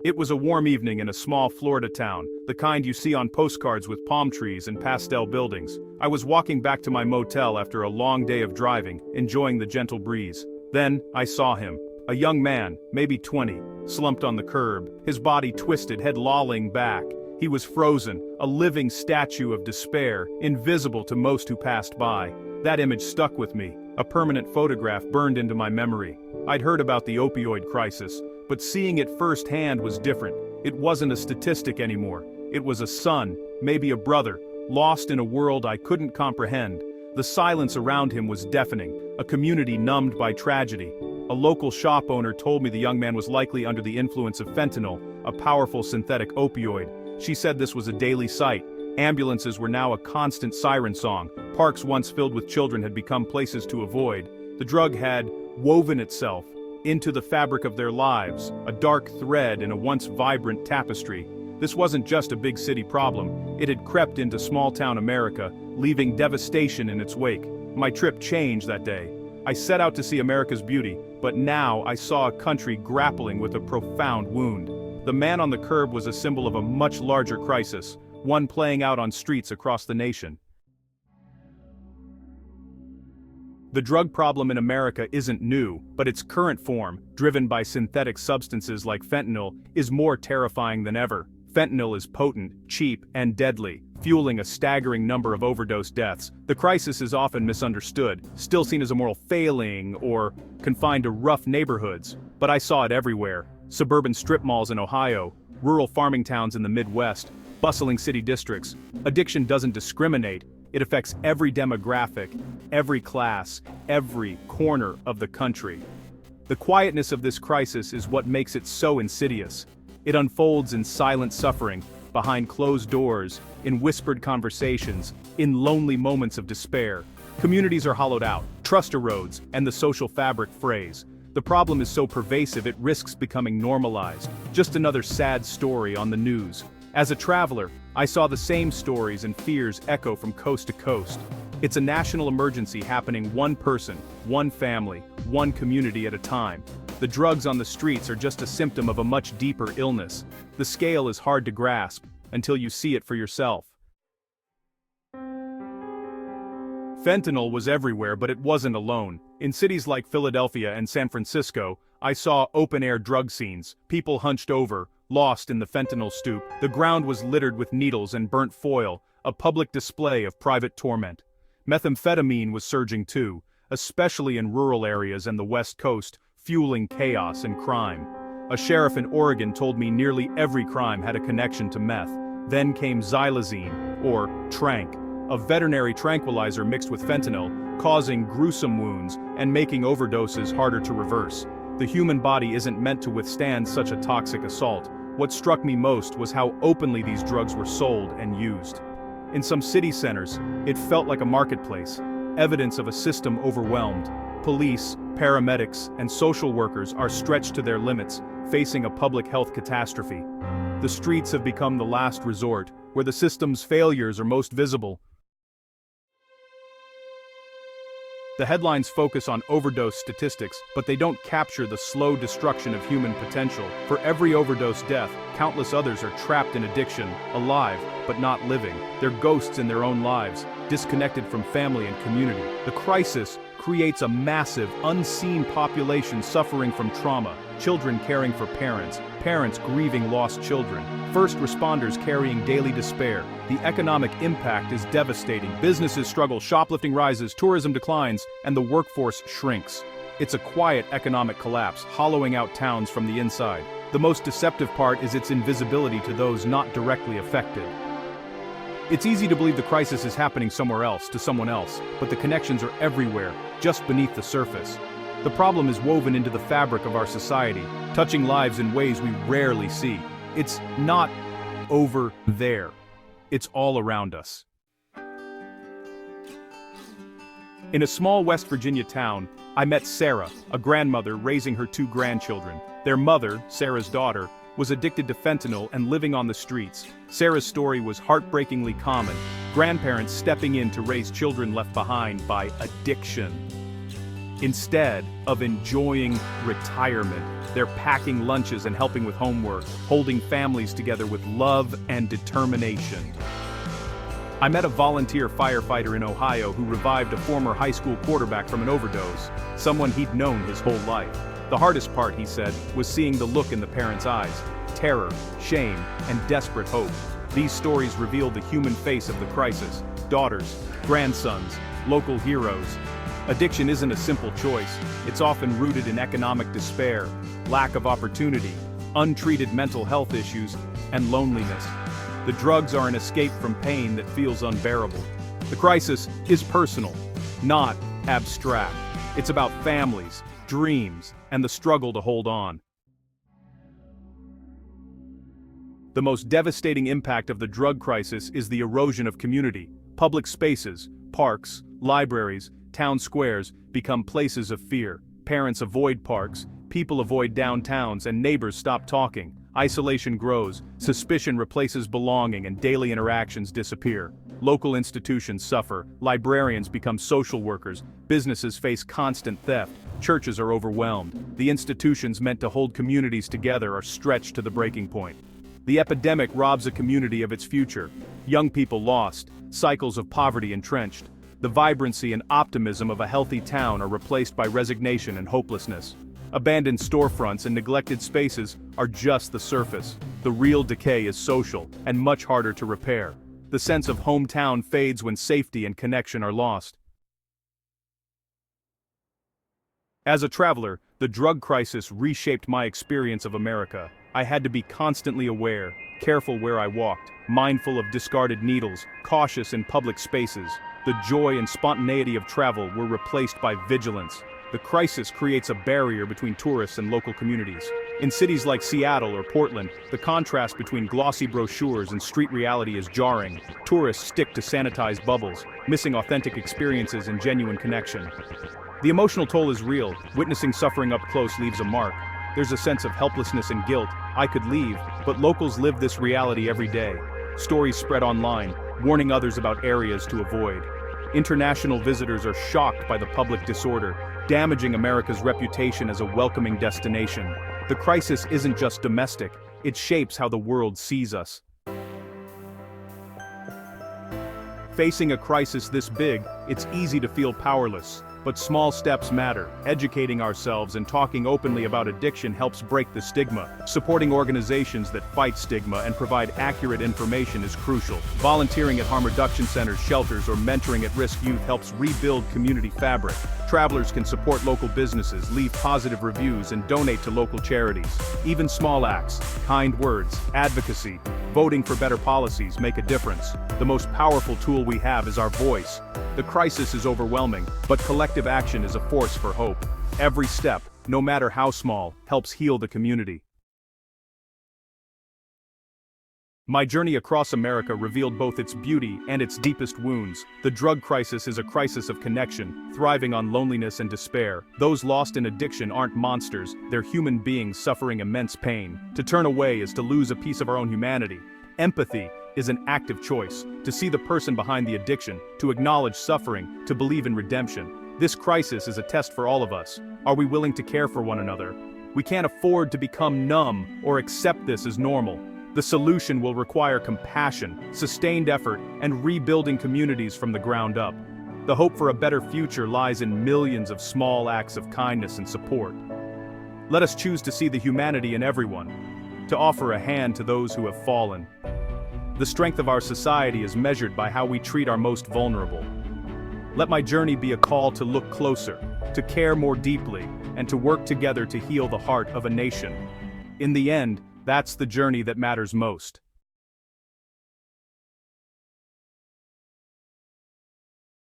It was a warm evening in a small Florida town, the kind you see on postcards with palm trees and pastel buildings. I was walking back to my motel after a long day of driving, enjoying the gentle breeze. Then, I saw him. A young man, maybe 20, slumped on the curb, his body twisted, head lolling back. He was frozen, a living statue of despair, invisible to most who passed by. That image stuck with me, a permanent photograph burned into my memory. I'd heard about the opioid crisis, but seeing it firsthand was different. It wasn't a statistic anymore. It was a son, maybe a brother, lost in a world I couldn't comprehend. The silence around him was deafening, a community numbed by tragedy. A local shop owner told me the young man was likely under the influence of fentanyl, a powerful synthetic opioid. She said this was a daily sight. Ambulances were now a constant siren song. Parks once filled with children had become places to avoid. The drug had woven itself into the fabric of their lives, a dark thread in a once vibrant tapestry. This wasn't just a big city problem, it had crept into small-town America, leaving devastation in its wake. My trip changed that day. I set out to see America's beauty, but now I saw a country grappling with a profound wound. The man on the curb was a symbol of a much larger crisis, one playing out on streets across the nation. The drug problem in America isn't new, but its current form, driven by synthetic substances like fentanyl, is more terrifying than ever. Fentanyl is potent, cheap, and deadly, fueling a staggering number of overdose deaths. The crisis is often misunderstood, still seen as a moral failing or confined to rough neighborhoods. But I saw it everywhere. Suburban strip malls in Ohio, rural farming towns in the Midwest, bustling city districts. Addiction doesn't discriminate. It affects every demographic, every class, every corner of the country. The quietness of this crisis is what makes it so insidious. It unfolds in silent suffering, behind closed doors, in whispered conversations, in lonely moments of despair. Communities are hollowed out, trust erodes, and the social fabric frays. The problem is so pervasive it risks becoming normalized, just another sad story on the news. As a traveler, I saw the same stories and fears echo from coast to coast. It's a national emergency happening one person, one family, one community at a time. The drugs on the streets are just a symptom of a much deeper illness. The scale is hard to grasp until you see it for yourself. Fentanyl was everywhere, but it wasn't alone. In cities like Philadelphia and San Francisco, I saw open-air drug scenes, people hunched over, lost in the fentanyl stoop. The ground was littered with needles and burnt foil, a public display of private torment. Methamphetamine was surging too, especially in rural areas and the West Coast, fueling chaos and crime. A sheriff in Oregon told me nearly every crime had a connection to meth. Then came xylazine, or tranq, a veterinary tranquilizer mixed with fentanyl, causing gruesome wounds and making overdoses harder to reverse. The human body isn't meant to withstand such a toxic assault. What struck me most was how openly these drugs were sold and used. In some city centers, it felt like a marketplace, evidence of a system overwhelmed. Police, paramedics, and social workers are stretched to their limits, facing a public health catastrophe. The streets have become the last resort, where the system's failures are most visible. The headlines focus on overdose statistics, but they don't capture the slow destruction of human potential. For every overdose death, countless others are trapped in addiction, alive, but not living. They're ghosts in their own lives, disconnected from family and community. The crisis creates a massive, unseen population suffering from trauma, children caring for parents, parents grieving lost children, first responders carrying daily despair. The economic impact is devastating. Businesses struggle, shoplifting rises, tourism declines, and the workforce shrinks. It's a quiet economic collapse, hollowing out towns from the inside. The most deceptive part is its invisibility to those not directly affected. It's easy to believe the crisis is happening somewhere else, to someone else, but the connections are everywhere, just beneath the surface. The problem is woven into the fabric of our society, touching lives in ways we rarely see. It's not over there. It's all around us. In a small West Virginia town, I met Sarah, a grandmother raising her 2 grandchildren. Their mother, Sarah's daughter, was addicted to fentanyl and living on the streets. Sarah's story was heartbreakingly common, grandparents stepping in to raise children left behind by addiction. Instead of enjoying retirement, they're packing lunches and helping with homework, holding families together with love and determination. I met a volunteer firefighter in Ohio who revived a former high school quarterback from an overdose, someone he'd known his whole life. The hardest part, he said, was seeing the look in the parents' eyes: terror, shame, and desperate hope. These stories revealed the human face of the crisis: daughters, grandsons, local heroes. Addiction isn't a simple choice. It's often rooted in economic despair, lack of opportunity, untreated mental health issues, and loneliness. The drugs are an escape from pain that feels unbearable. The crisis is personal, not abstract. It's about families, dreams, and the struggle to hold on. The most devastating impact of the drug crisis is the erosion of community. Public spaces, parks, libraries, town squares become places of fear. Parents avoid parks, people avoid downtowns, and neighbors stop talking. Isolation grows, suspicion replaces belonging, and daily interactions disappear. Local institutions suffer, librarians become social workers, businesses face constant theft, churches are overwhelmed. The institutions meant to hold communities together are stretched to the breaking point. The epidemic robs a community of its future. Young people lost, cycles of poverty entrenched. The vibrancy and optimism of a healthy town are replaced by resignation and hopelessness. Abandoned storefronts and neglected spaces are just the surface. The real decay is social, and much harder to repair. The sense of hometown fades when safety and connection are lost. As a traveler, the drug crisis reshaped my experience of America. I had to be constantly aware, careful where I walked, mindful of discarded needles, cautious in public spaces. The joy and spontaneity of travel were replaced by vigilance. The crisis creates a barrier between tourists and local communities. In cities like Seattle or Portland, the contrast between glossy brochures and street reality is jarring. Tourists stick to sanitized bubbles, missing authentic experiences and genuine connection. The emotional toll is real. Witnessing suffering up close leaves a mark. There's a sense of helplessness and guilt. I could leave, but locals live this reality every day. Stories spread online, warning others about areas to avoid. International visitors are shocked by the public disorder, damaging America's reputation as a welcoming destination. The crisis isn't just domestic, it shapes how the world sees us. Facing a crisis this big, it's easy to feel powerless. But small steps matter. Educating ourselves and talking openly about addiction helps break the stigma. Supporting organizations that fight stigma and provide accurate information is crucial. Volunteering at harm reduction centers, shelters, or mentoring at-risk youth helps rebuild community fabric. Travelers can support local businesses, leave positive reviews, and donate to local charities. Even small acts, kind words, advocacy, voting for better policies make a difference. The most powerful tool we have is our voice. The crisis is overwhelming, but collective action is a force for hope. Every step, no matter how small, helps heal the community. My journey across America revealed both its beauty and its deepest wounds. The drug crisis is a crisis of connection, thriving on loneliness and despair. Those lost in addiction aren't monsters, they're human beings suffering immense pain. To turn away is to lose a piece of our own humanity. Empathy is an active choice, to see the person behind the addiction, to acknowledge suffering, to believe in redemption. This crisis is a test for all of us. Are we willing to care for one another? We can't afford to become numb or accept this as normal. The solution will require compassion, sustained effort, and rebuilding communities from the ground up. The hope for a better future lies in millions of small acts of kindness and support. Let us choose to see the humanity in everyone, to offer a hand to those who have fallen. The strength of our society is measured by how we treat our most vulnerable. Let my journey be a call to look closer, to care more deeply, and to work together to heal the heart of a nation. In the end, that's the journey that matters most.